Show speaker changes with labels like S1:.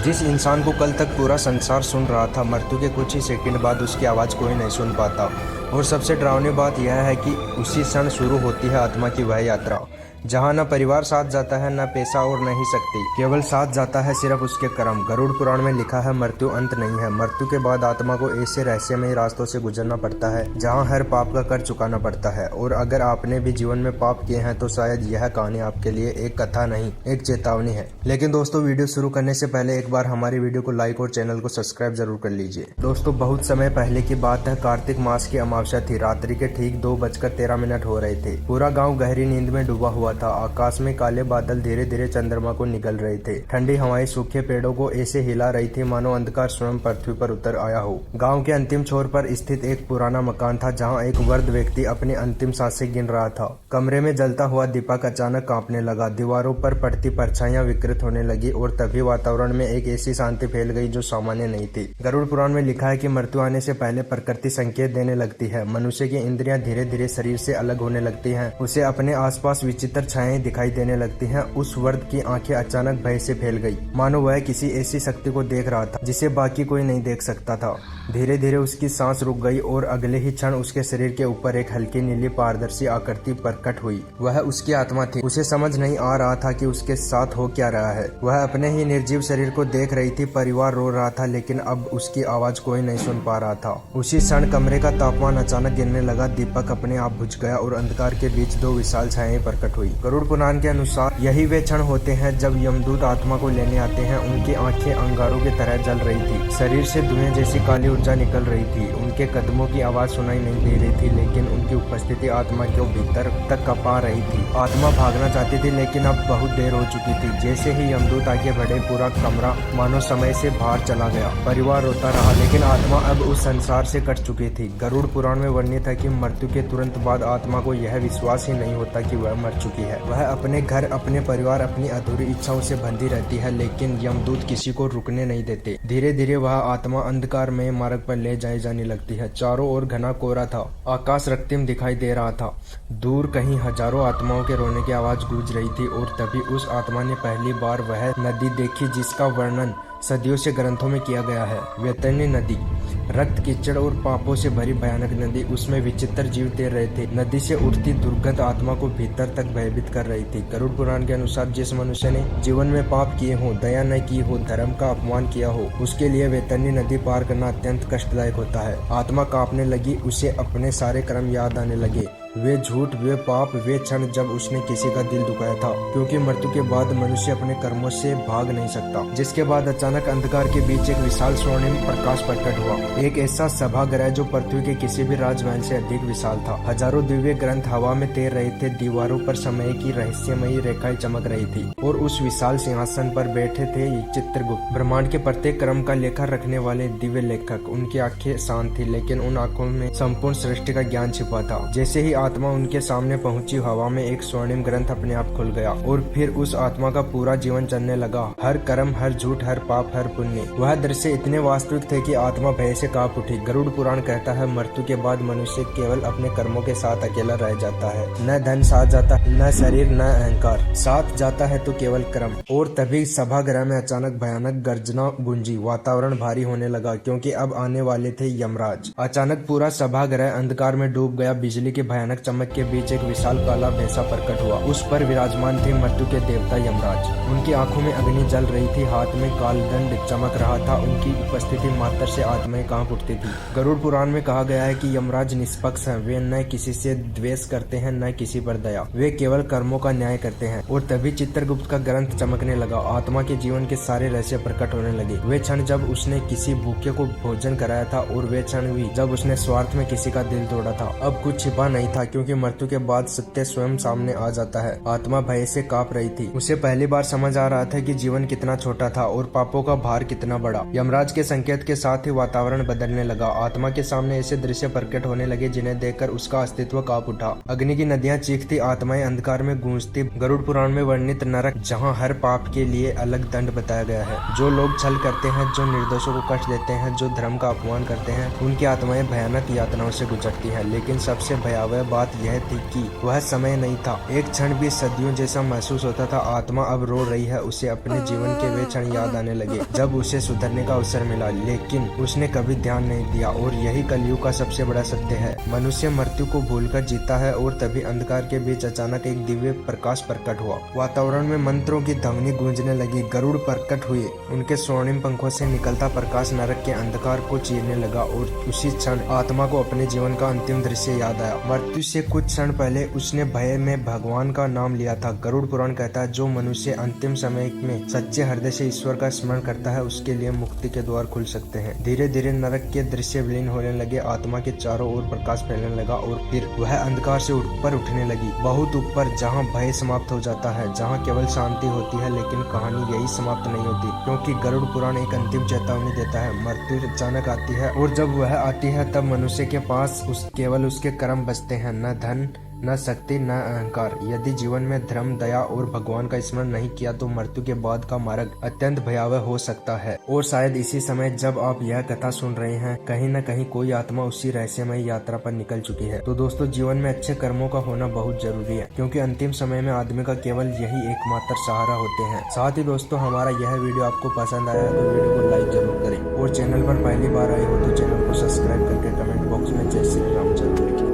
S1: जिस इंसान को कल तक पूरा संसार सुन रहा था, मृत्यु के कुछ ही सेकंड बाद उसकी आवाज़ कोई नहीं सुन पाता। और सबसे डरावनी बात यह है कि उसी क्षण शुरू होती है आत्मा की वह यात्रा, जहाँ न परिवार साथ जाता है, न पैसा और न ही शक्ति, केवल साथ जाता है सिर्फ उसके कर्म। गरुड़ पुराण में लिखा है, मृत्यु अंत नहीं है। मृत्यु के बाद आत्मा को ऐसे रहस्यमय रास्तों से गुजरना पड़ता है जहाँ हर पाप का कर चुकाना पड़ता है। और अगर आपने भी जीवन में पाप किए हैं तो शायद यह कहानी आपके लिए एक कथा नहीं, एक चेतावनी है। लेकिन दोस्तों, वीडियो शुरू करने से पहले एक बार हमारी वीडियो को लाइक और चैनल को सब्सक्राइब जरूर कर लीजिए। दोस्तों, बहुत समय पहले की बात है। कार्तिक मास की अमावस्या थी। रात्रि के ठीक 2:13 हो रहे थे। पूरा गाँव गहरी नींद में डूबा हुआ था। आकाश में काले बादल धीरे धीरे चंद्रमा को निगल रहे थे। ठंडी हवाएं सूखे पेड़ों को ऐसे हिला रही थी मानो अंधकार स्वयं पृथ्वी पर उतर आया हो। गांव के अंतिम छोर पर स्थित एक पुराना मकान था जहां एक वृद्ध व्यक्ति अपनी अंतिम सांसें गिन रहा था। कमरे में जलता हुआ दीपक अचानक कांपने लगा। दीवारों पर पड़ती परछाइयां विकृत होने लगी और तभी वातावरण में एक ऐसी शांति फैल गई जो सामान्य नहीं थी। गरुड़ पुराण में लिखा है कि मृत्यु आने से पहले प्रकृति संकेत देने लगती है। मनुष्य की इंद्रियां धीरे धीरे शरीर से अलग होने लगती हैं। उसे अपने आसपास विचित्र छायाएं दिखाई देने लगती हैं। उस वृद्ध की आंखें अचानक भय से फैल गई, मानो वह किसी ऐसी शक्ति को देख रहा था जिसे बाकी कोई नहीं देख सकता था। धीरे धीरे उसकी सांस रुक गई और अगले ही क्षण उसके शरीर के ऊपर एक हल्की नीली पारदर्शी आकृति प्रकट हुई। वह उसकी आत्मा थी। उसे समझ नहीं आ रहा था कि उसके साथ हो क्या रहा है। वह अपने ही निर्जीव शरीर को देख रही थी। परिवार रो रहा था, लेकिन अब उसकी आवाज कोई नहीं सुन पा रहा था। उसी क्षण कमरे का तापमान अचानक गिरने लगा। दीपक अपने आप बुझ गया और अंधकार के बीच दो विशाल छायाएं प्रकट हुई। गरुड़ पुराण के अनुसार यही वे क्षण होते हैं जब यमदूत आत्मा को लेने आते हैं। उनकी आंखें अंगारों की तरह जल रही थी। शरीर से धुएं जैसी काली ऊर्जा निकल रही थी। उनके कदमों की आवाज सुनाई नहीं दे रही थी, लेकिन उनकी उपस्थिति आत्मा के भीतर तक कपा रही थी। आत्मा भागना चाहती थी, लेकिन अब बहुत देर हो चुकी थी। जैसे ही यमदूत आगे बढ़े, पूरा कमरा मानो समय से बाहर चला गया। परिवार रोता रहा, लेकिन आत्मा अब उस संसार से कट चुकी थी। गरुड़ पुराण में वर्णित है कि मृत्यु के तुरंत बाद आत्मा को यह विश्वास ही नहीं होता कि वह मर चुकी है। वह अपने घर, अपने परिवार, अपनी अधूरी इच्छाओं से बंधी रहती है, लेकिन यमदूत किसी को रुकने नहीं देते। धीरे धीरे वह आत्मा अंधकार में मार्ग पर ले जाने लगती है। चारों ओर घना कोहरा था। आकाश रक्तिम दिखाई दे रहा था। दूर कहीं हजारों आत्माओं के रोने की आवाज गूंज रही थी। और तभी उस आत्मा ने पहली बार वह नदी देखी जिसका वर्णन सदियों से ग्रंथों में किया गया है। वैतरणी नदी, रक्त, कीचड़ और पापों से भरी भयानक नदी। उसमें विचित्र जीव तैर रहे थे। नदी से उठती दुर्गंध आत्मा को भीतर तक भयभीत कर रही थी। गरुड़ पुराण के अनुसार जिस मनुष्य ने जीवन में पाप किए हो, दया न की हो, धर्म का अपमान किया हो, उसके लिए वैतरणी नदी पार करना अत्यंत कष्टदायक होता है। आत्मा कांपने लगी। उसे अपने सारे कर्म याद आने लगे। वे झूठ, वे पाप, वे क्षण जब उसने किसी का दिल दुखाया था। क्योंकि मृत्यु के बाद मनुष्य अपने कर्मों से भाग नहीं सकता। जिसके बाद अचानक अंधकार के बीच एक विशाल स्वर्णिम प्रकाश प्रकट हुआ। एक ऐसा सभागृह जो पृथ्वी के किसी भी राजमहल से अधिक विशाल था। हजारों दिव्य ग्रंथ हवा में तैर रहे थे। दीवारों पर समय की रहस्यमयी रेखाएं चमक रही थी। और उस विशाल सिंहासन पर बैठे थे चित्रगुप्त, ब्रह्मांड के प्रत्येक क्रम का लेखा रखने वाले दिव्य लेखक। उनकी आंखें शांत थी, लेकिन उन आंखों में संपूर्ण सृष्टि का ज्ञान छिपा था। जैसे ही आत्मा उनके सामने पहुंची, हवा में एक स्वर्णिम ग्रंथ अपने आप खुल गया और फिर उस आत्मा का पूरा जीवन चलने लगा। हर कर्म, हर झूठ, हर पाप, हर पुण्य। वह दृश्य इतने वास्तविक थे कि आत्मा भय से कांप उठी। गरुड़ पुराण कहता है, मृत्यु के बाद मनुष्य केवल अपने कर्मों के साथ अकेला रह जाता है। न धन साथ जाता, न शरीर, न अहंकार। साथ जाता है तो केवल कर्म। और तभी सभागृह में अचानक भयानक गर्जना गूंजी। वातावरण भारी होने लगा, क्योंकि अब आने वाले थे यमराज। अचानक पूरा सभागृह अंधकार में डूब गया। बिजली की भयानक चमक के बीच एक विशाल काला भैंसा प्रकट हुआ। उस पर विराजमान थे मृत्यु के देवता यमराज। उनकी आंखों में अग्नि जल रही थी। हाथ में कालदंड चमक रहा था। उनकी उपस्थिति मात्र से आत्माएं कांप उठती थी। गरुड़ पुराण में कहा गया है कि यमराज निष्पक्ष हैं। वे न किसी से द्वेष करते हैं, न किसी पर दया। वे केवल कर्मों का न्याय करते हैं। और तभी चित्रगुप्त का ग्रंथ चमकने लगा। आत्मा के जीवन के सारे रहस्य प्रकट होने लगे। वे क्षण जब उसने किसी भूखे को भोजन कराया था, और वे क्षण भी जब उसने स्वार्थ में किसी का दिल तोड़ा था। अब कुछ छिपा नहीं था, क्योंकि मृत्यु के बाद सत्य स्वयं सामने आ जाता है। आत्मा भय से कांप रही थी। उसे पहली बार समझ आ रहा था कि जीवन कितना छोटा था और पापों का भार कितना बड़ा। यमराज के संकेत के साथ ही वातावरण बदलने लगा। आत्मा के सामने ऐसे दृश्य प्रकट होने लगे जिन्हें देखकर उसका अस्तित्व कांप उठा। अग्नि की नदियां चीखती, आत्माएं अंधकार में गूंजती। गरुड़ पुराण में वर्णित नरक, जहाँ हर पाप के लिए अलग दंड बताया गया है। जो लोग छल करते हैं, जो निर्दोषों को कष्ट देते हैं, जो धर्म का अपमान करते हैं, उनकी आत्माएं भयानक यातनाओं से गुजरती हैं। लेकिन सबसे भयावह बात यह थी कि वह समय नहीं था। एक क्षण भी सदियों जैसा महसूस होता था। आत्मा अब रो रही है। उसे अपने जीवन के वे क्षण याद आने लगे जब उसे सुधरने का अवसर मिला, लेकिन उसने कभी ध्यान नहीं दिया। और यही कलयुग का सबसे बड़ा सत्य है। मनुष्य मृत्यु को भूलकर जीता है। और तभी अंधकार के बीच अचानक एक दिव्य प्रकाश प्रकट हुआ। वातावरण में मंत्रों की ध्वनि गूंजने लगी। गरुड़ प्रकट हुए। उनके स्वर्णिम पंखों से निकलता प्रकाश नरक के अंधकार को चीरने लगा। और उसी क्षण आत्मा को अपने जीवन का अंतिम दृश्य याद आया। मृत्यु से कुछ क्षण पहले उसने भय में भगवान का नाम लिया था। गरुड़ पुराण कहता है, जो मनुष्य अंतिम समय में सच्चे हृदय से ईश्वर का स्मरण करता है, उसके लिए मुक्ति के द्वार खुल सकते हैं। धीरे धीरे नरक के दृश्य विलीन होने लगे। आत्मा के चारों ओर प्रकाश फैलने लगा और फिर वह अंधकार से ऊपर उठने लगी, बहुत ऊपर, जहाँ भय समाप्त हो जाता है, जहाँ केवल शांति होती है। लेकिन कहानी यही समाप्त नहीं होती, क्योंकि गरुड़ पुराण एक अंतिम चेतावनी देता है। मृत्यु अचानक आती है, और जब वह आती है तब मनुष्य के पास केवल उसके कर्म बचते हैं, न धन, न शक्ति, न अहंकार। यदि जीवन में धर्म, दया और भगवान का स्मरण नहीं किया तो मृत्यु के बाद का मार्ग अत्यंत भयावह हो सकता है। और शायद इसी समय जब आप यह कथा सुन रहे हैं, कहीं न कहीं कोई आत्मा उसी रहस्यमय यात्रा पर निकल चुकी है। तो दोस्तों, जीवन में अच्छे कर्मों का होना बहुत जरूरी है, क्योंकि अंतिम समय में आदमी का केवल यही एकमात्र सहारा होते हैं। साथ ही दोस्तों, हमारा यह वीडियो आपको पसंद आया तो वीडियो को लाइक जरूर करें, और चैनल पर पहली बार आए हो तो चैनल को सब्सक्राइब करके कमेंट बॉक्स में जय श्री राम जरूर लिखें।